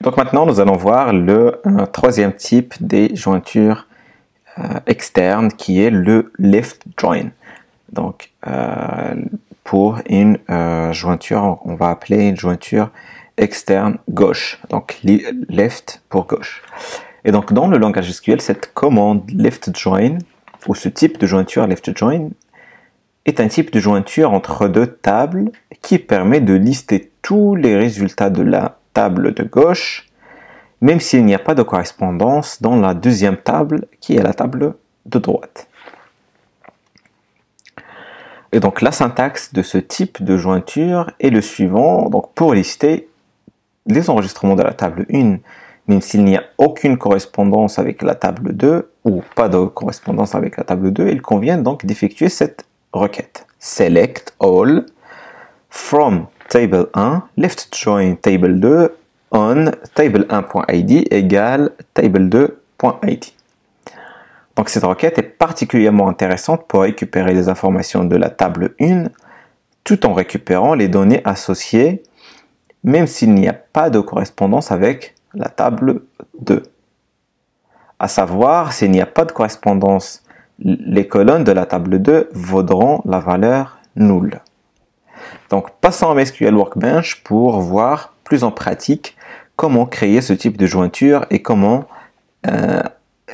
Donc maintenant, nous allons voir le troisième type des jointures externes qui est le left join. Donc pour une jointure, on va appeler une jointure externe gauche. Donc left pour gauche. Et donc dans le langage SQL, cette commande left join ou ce type de jointure left join est un type de jointure entre deux tables qui permet de lister tous les résultats de la table de gauche, même s'il n'y a pas de correspondance dans la deuxième table qui est la table de droite. Et donc la syntaxe de ce type de jointure est le suivant. Donc pour lister les enregistrements de la table 1, même s'il n'y a aucune correspondance avec la table 2 ou pas de correspondance avec la table 2, il convient donc d'effectuer cette requête. Select all from table 1, left join table 2 on table1.id égale table2.id. Donc cette requête est particulièrement intéressante pour récupérer les informations de la table 1 tout en récupérant les données associées même s'il n'y a pas de correspondance avec la table 2. À savoir, s'il n'y a pas de correspondance, les colonnes de la table 2 vaudront la valeur nulle. Donc passons à MySQL Workbench pour voir plus en pratique comment créer ce type de jointure et comment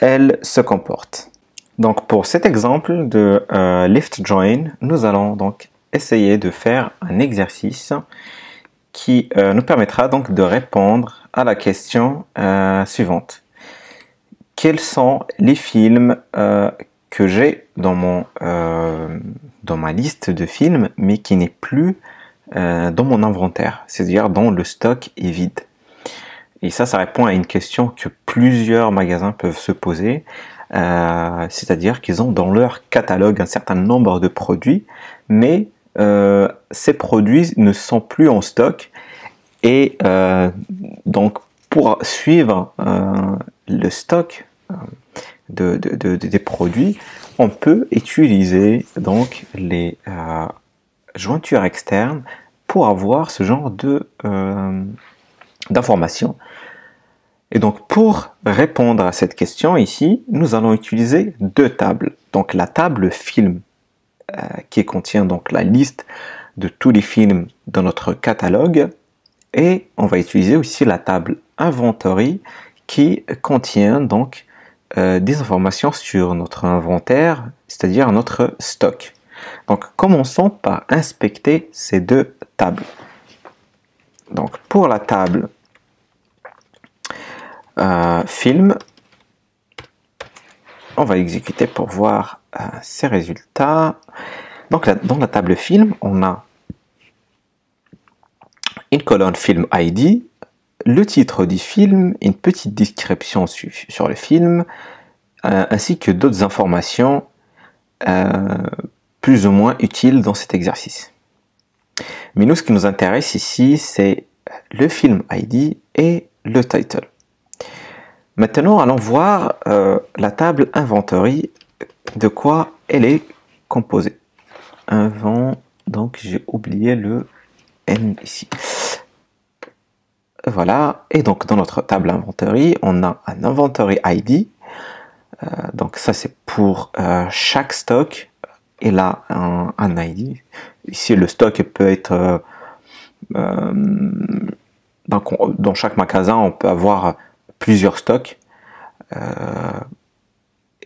elle se comporte. Donc pour cet exemple de left join, nous allons donc essayer de faire un exercice qui nous permettra donc de répondre à la question suivante. Quels sont les films que j'ai dans ma liste de films, mais qui n'est plus dans mon inventaire, c'est-à-dire dont le stock est vide. Et ça répond à une question que plusieurs magasins peuvent se poser, c'est-à-dire qu'ils ont dans leur catalogue un certain nombre de produits, mais ces produits ne sont plus en stock, et donc pour suivre le stock des produits, on peut utiliser donc les jointures externes pour avoir ce genre d'informations. Et donc pour répondre à cette question ici, nous allons utiliser deux tables. Donc la table film qui contient donc la liste de tous les films dans notre catalogue, et on va utiliser aussi la table inventory qui contient donc des informations sur notre inventaire, c'est-à-dire notre stock. Donc commençons par inspecter ces deux tables. Donc pour la table film, on va exécuter pour voir ces résultats. Donc dans la table film, on a une colonne film ID, le titre du film, une petite description sur le film, ainsi que d'autres informations plus ou moins utiles dans cet exercice. Mais nous, ce qui nous intéresse ici, c'est le film ID et le title. Maintenant, allons voir la table inventory, de quoi elle est composée. Donc j'ai oublié le N ici. Voilà, et donc dans notre table inventory, on a un inventory ID. Donc ça c'est pour chaque stock, et là un ID. Ici le stock peut être dans chaque magasin, on peut avoir plusieurs stocks.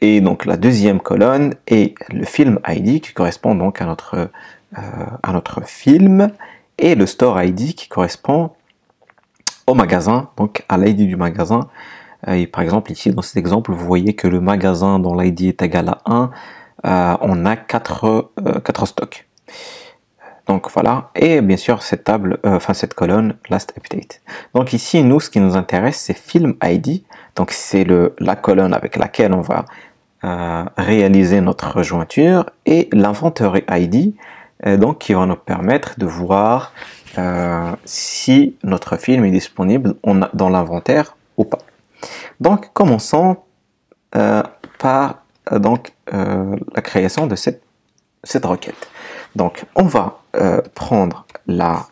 Et donc la deuxième colonne est le film ID qui correspond donc à notre film, et le store ID qui correspond au magasin, donc à l'ID du magasin. Et par exemple ici dans cet exemple, vous voyez que le magasin dont l'ID est égal à 1, on a 4 stocks. Donc voilà, et bien sûr cette colonne last update. Donc ici nous, ce qui nous intéresse, c'est film ID. Donc c'est la colonne avec laquelle on va réaliser notre jointure, et l'inventory ID donc qui va nous permettre de voir si notre film est disponible dans l'inventaire ou pas. Donc commençons par la création de cette requête. Donc on va prendre la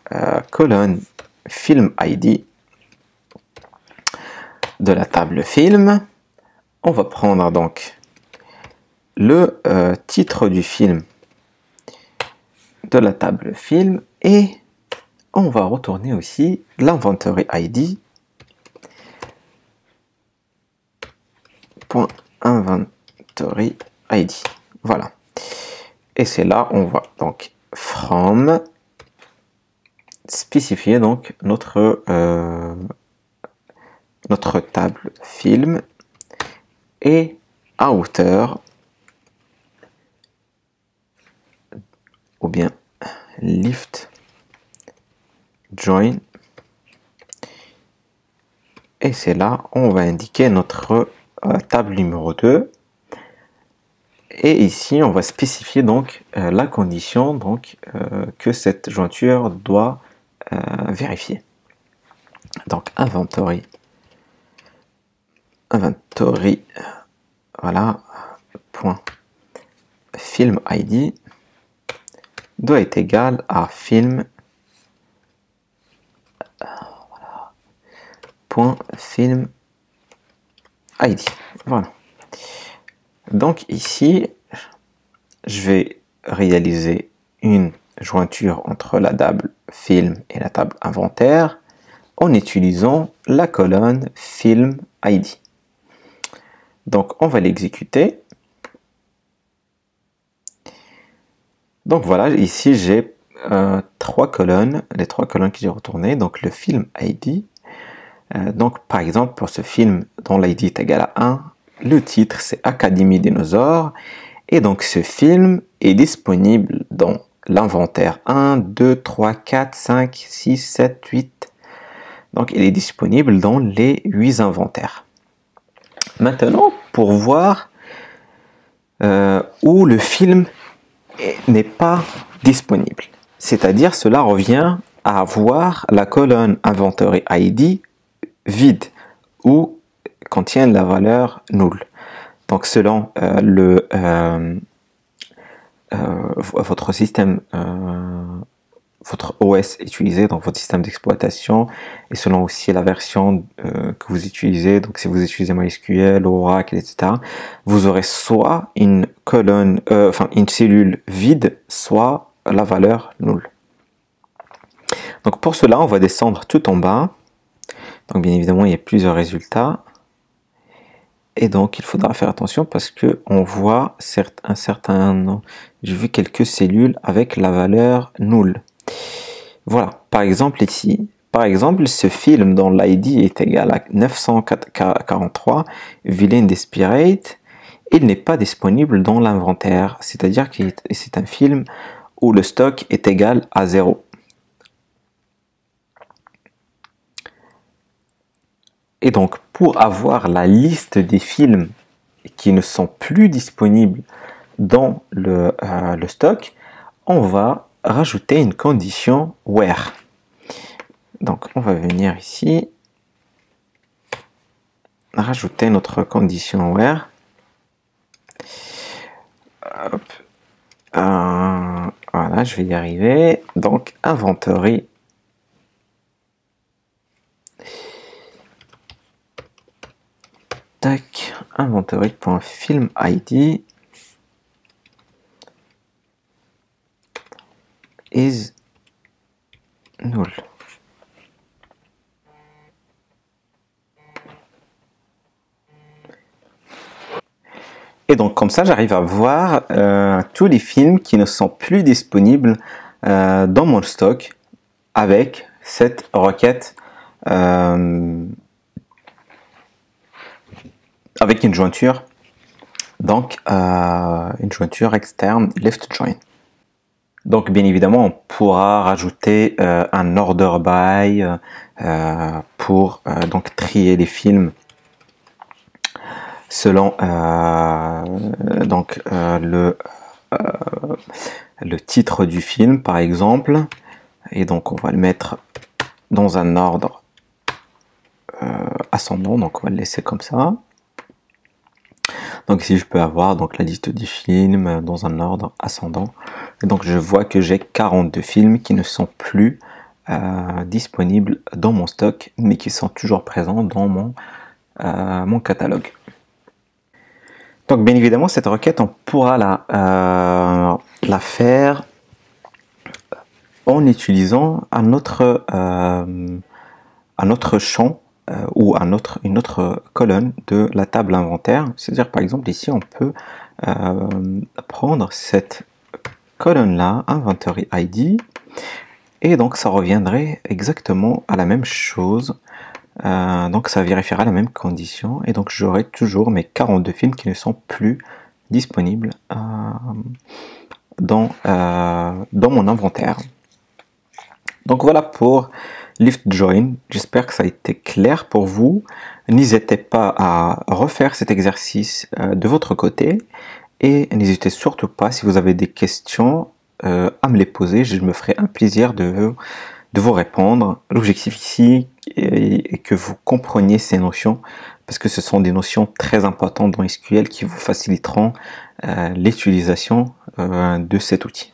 colonne film ID de la table film. On va prendre donc le titre du film de la table film et on va retourner aussi l'inventory ID .inventory ID. Voilà. Et c'est là on va donc from spécifier donc notre table film et outer ou bien lift join, et c'est là on va indiquer notre table numéro 2, et ici on va spécifier donc la condition donc que cette jointure doit vérifier. Donc inventory voilà point film ID doit être égal à film .film ID. Voilà. Donc ici, je vais réaliser une jointure entre la table film et la table inventaire en utilisant la colonne film ID. Donc on va l'exécuter. Donc voilà, ici j'ai trois colonnes, les trois colonnes que j'ai retournées, donc le film ID. Donc par exemple pour ce film dont l'ID est égal à 1, le titre c'est Académie Dinosaures, et donc ce film est disponible dans l'inventaire 1, 2, 3, 4, 5, 6, 7, 8. Donc il est disponible dans les 8 inventaires. Maintenant pour voir où le film n'est pas disponible, c'est-à-dire cela revient à avoir la colonne Inventory ID vide ou contient la valeur null. Donc selon votre système, votre OS utilisé, donc votre système d'exploitation, et selon aussi la version que vous utilisez, donc si vous utilisez MySQL, Oracle, etc., vous aurez soit une colonne, une cellule vide, soit la valeur null. Donc pour cela, on va descendre tout en bas. Donc bien évidemment, il y a plusieurs résultats. Et donc, il faudra faire attention parce que on voit un certain... J'ai vu quelques cellules avec la valeur null. Voilà, par exemple ici. Par exemple, ce film dont l'ID est égal à 943, Villain Desperate, il n'est pas disponible dans l'inventaire. C'est-à-dire que c'est un film où le stock est égal à 0. Et donc, pour avoir la liste des films qui ne sont plus disponibles dans le stock, on va rajouter une condition where. Donc, on va venir ici, rajouter notre condition where. Hop. Voilà, je vais y arriver. Donc, inventory. Tac, inventory.film ID is null. Et donc comme ça, j'arrive à voir tous les films qui ne sont plus disponibles dans mon stock avec cette requête avec une jointure, donc une jointure externe left join. Donc bien évidemment, on pourra rajouter un order by pour donc trier les films selon le titre du film par exemple, et donc on va le mettre dans un ordre ascendant, donc on va le laisser comme ça. Donc ici je peux avoir donc la liste des films dans un ordre ascendant, et donc je vois que j'ai 42 films qui ne sont plus disponibles dans mon stock mais qui sont toujours présents dans mon mon catalogue. Donc bien évidemment, cette requête, on pourra la faire en utilisant un autre champ ou une autre colonne de la table inventaire. C'est-à-dire par exemple ici, on peut prendre cette colonne-là, Inventory ID, et donc ça reviendrait exactement à la même chose. Donc ça vérifiera la même condition et donc j'aurai toujours mes 42 films qui ne sont plus disponibles dans mon inventaire. Donc voilà pour Lift Join. J'espère que ça a été clair pour vous. N'hésitez pas à refaire cet exercice de votre côté et n'hésitez surtout pas, si vous avez des questions, à me les poser. Je me ferai un plaisir de vous répondre. L'objectif ici est que vous compreniez ces notions parce que ce sont des notions très importantes dans SQL qui vous faciliteront l'utilisation de cet outil.